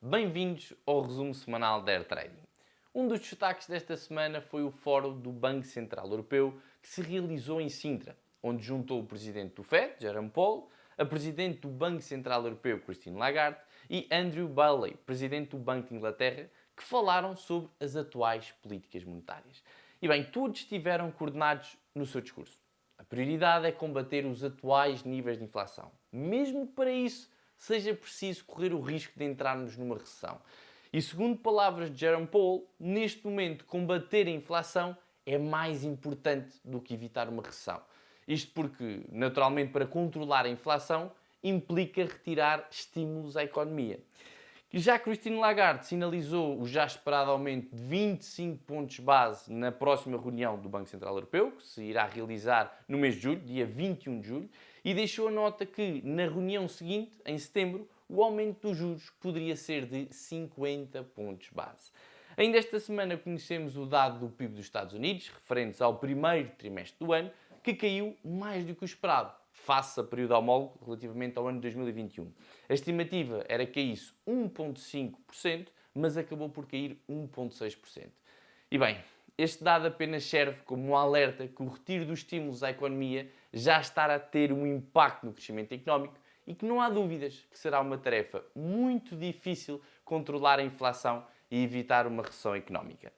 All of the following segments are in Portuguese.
Bem-vindos ao resumo semanal da Air Trading. Um dos destaques desta semana foi o Fórum do Banco Central Europeu que se realizou em Sintra, onde juntou o presidente do FED, Jerome Powell, a presidente do Banco Central Europeu, Christine Lagarde, e Andrew Bailey, presidente do Banco de Inglaterra, que falaram sobre as atuais políticas monetárias. E bem, todos estiveram coordenados no seu discurso. A prioridade é combater os atuais níveis de inflação, mesmo que para isso seja preciso correr o risco de entrarmos numa recessão. E segundo palavras de Jerome Powell, neste momento combater a inflação é mais importante do que evitar uma recessão. Isto porque, naturalmente, para controlar a inflação implica retirar estímulos à economia. Já Christine Lagarde sinalizou o já esperado aumento de 25 pontos base na próxima reunião do Banco Central Europeu, que se irá realizar no mês de julho, dia 21 de julho, e deixou a nota que, na reunião seguinte, em setembro, o aumento dos juros poderia ser de 50 pontos base. Ainda esta semana conhecemos o dado do PIB dos Estados Unidos, referente ao primeiro trimestre do ano, que caiu mais do que o esperado, face a período homólogo relativamente ao ano de 2021. A estimativa era que caísse 1,5%, mas acabou por cair 1,6%. E bem, este dado apenas serve como um alerta que o retiro dos estímulos à economia já está a ter um impacto no crescimento económico e que não há dúvidas que será uma tarefa muito difícil controlar a inflação e evitar uma recessão económica.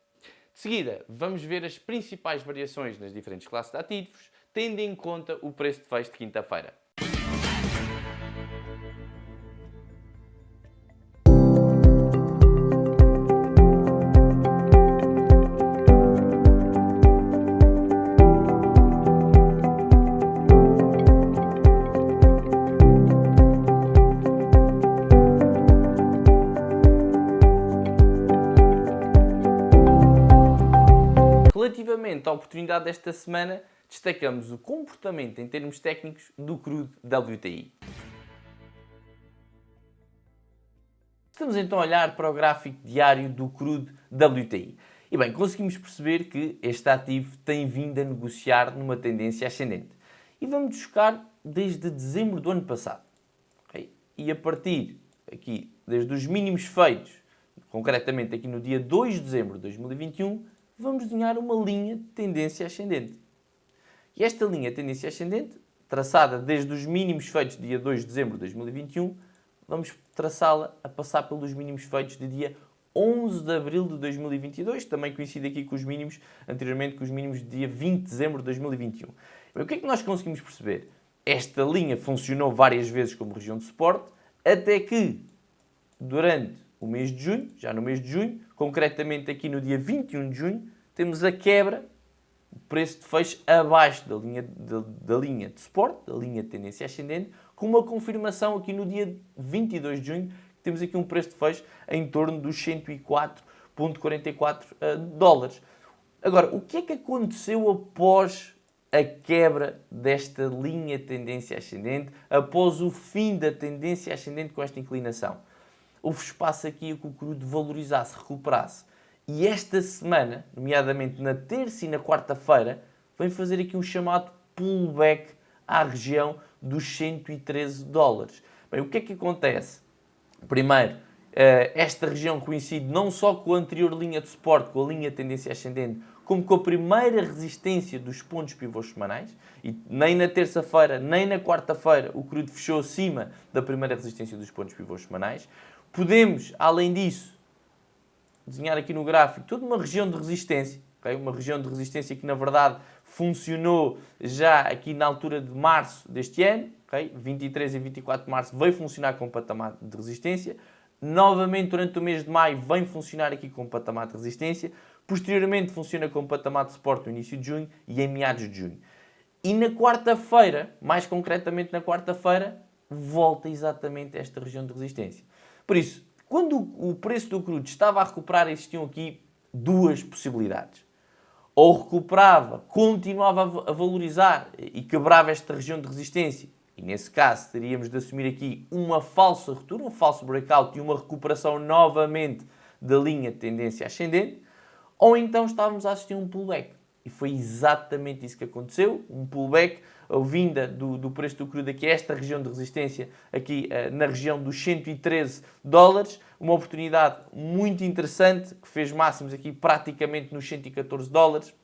De seguida, vamos ver as principais variações nas diferentes classes de ativos, tendo em conta o preço de fecho de quinta-feira. Relativamente à oportunidade desta semana, destacamos o comportamento em termos técnicos do crudo WTI. Estamos então a olhar para o gráfico diário do crudo WTI. E bem, conseguimos perceber que este ativo tem vindo a negociar numa tendência ascendente. E vamos buscar desde dezembro do ano passado. Okay? E a partir aqui, desde os mínimos feitos, concretamente aqui no dia 2 de dezembro de 2021, vamos desenhar uma linha de tendência ascendente. E esta linha de tendência ascendente, traçada desde os mínimos feitos dia 2 de dezembro de 2021, vamos traçá-la a passar pelos mínimos feitos de dia 11 de abril de 2022, também coincide aqui com os mínimos, anteriormente com os mínimos de dia 20 de dezembro de 2021. Bem, o que é que nós conseguimos perceber? Esta linha funcionou várias vezes como região de suporte, até que, durante o mês de junho, já no mês de junho, concretamente aqui no dia 21 de junho, temos a quebra, o preço de fecho abaixo da linha de suporte, da linha de tendência ascendente, com uma confirmação aqui no dia 22 de junho, que temos aqui um preço de fecho em torno dos 104,44 dólares. Agora, o que é que aconteceu após a quebra desta linha de tendência ascendente, após o fim da tendência ascendente com esta inclinação? Houve espaço aqui a que o crudo valorizasse, recuperasse. E esta semana, nomeadamente na terça e na quarta-feira, vem fazer aqui um chamado pullback à região dos 113 dólares. Bem, o que é que acontece? Primeiro, esta região coincide não só com a anterior linha de suporte, com a linha de tendência ascendente, como com a primeira resistência dos pontos pivôs semanais. E nem na terça-feira, nem na quarta-feira, o crudo fechou acima da primeira resistência dos pontos pivôs semanais. Podemos, além disso, desenhar aqui no gráfico toda uma região de resistência, okay? Uma região de resistência que na verdade funcionou já aqui na altura de março deste ano, okay? 23 e 24 de março veio funcionar com um patamar de resistência, novamente durante o mês de maio vem funcionar aqui com um patamar de resistência, posteriormente funciona com um patamar de suporte no início de junho e em meados de junho. E na quarta-feira, mais concretamente na quarta-feira, volta exatamente a esta região de resistência. Por isso, quando o preço do crudo estava a recuperar, existiam aqui duas possibilidades. Ou recuperava, continuava a valorizar e quebrava esta região de resistência. E nesse caso teríamos de assumir aqui uma falsa ruptura, um falso breakout e uma recuperação novamente da linha de tendência ascendente. Ou então estávamos a assistir a um pullback. E foi exatamente isso que aconteceu, um pullback, a vinda do preço do crudo aqui a esta região de resistência, aqui na região dos 113 dólares, uma oportunidade muito interessante, que fez máximos aqui praticamente nos 114 dólares,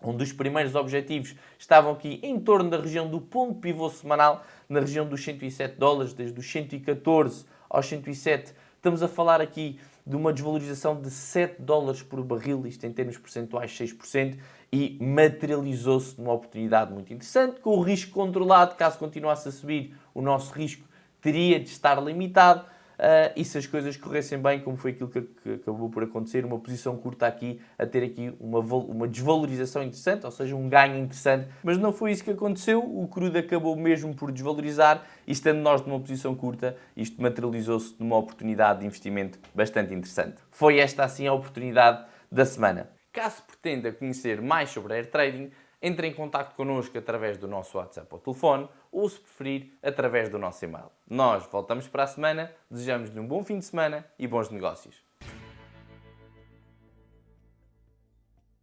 onde os primeiros objetivos estavam aqui em torno da região do ponto pivô semanal, na região dos 107 dólares, desde os 114 aos 107. Estamos a falar aqui de uma desvalorização de 7 dólares por barril, isto em termos percentuais 6%, e materializou-se numa oportunidade muito interessante, com o risco controlado. Caso continuasse a subir, o nosso risco teria de estar limitado. E se as coisas corressem bem, como foi aquilo que acabou por acontecer, uma posição curta aqui, a ter aqui uma desvalorização interessante, ou seja, um ganho interessante. Mas não foi isso que aconteceu, o crudo acabou mesmo por desvalorizar e, estando nós numa posição curta, isto materializou-se numa oportunidade de investimento bastante interessante. Foi esta, assim, a oportunidade da semana. Caso pretenda conhecer mais sobre Air Trading, entre em contato connosco através do nosso WhatsApp ou telefone, ou, se preferir, através do nosso e-mail. Nós voltamos para a semana, desejamos-lhe um bom fim de semana e bons negócios.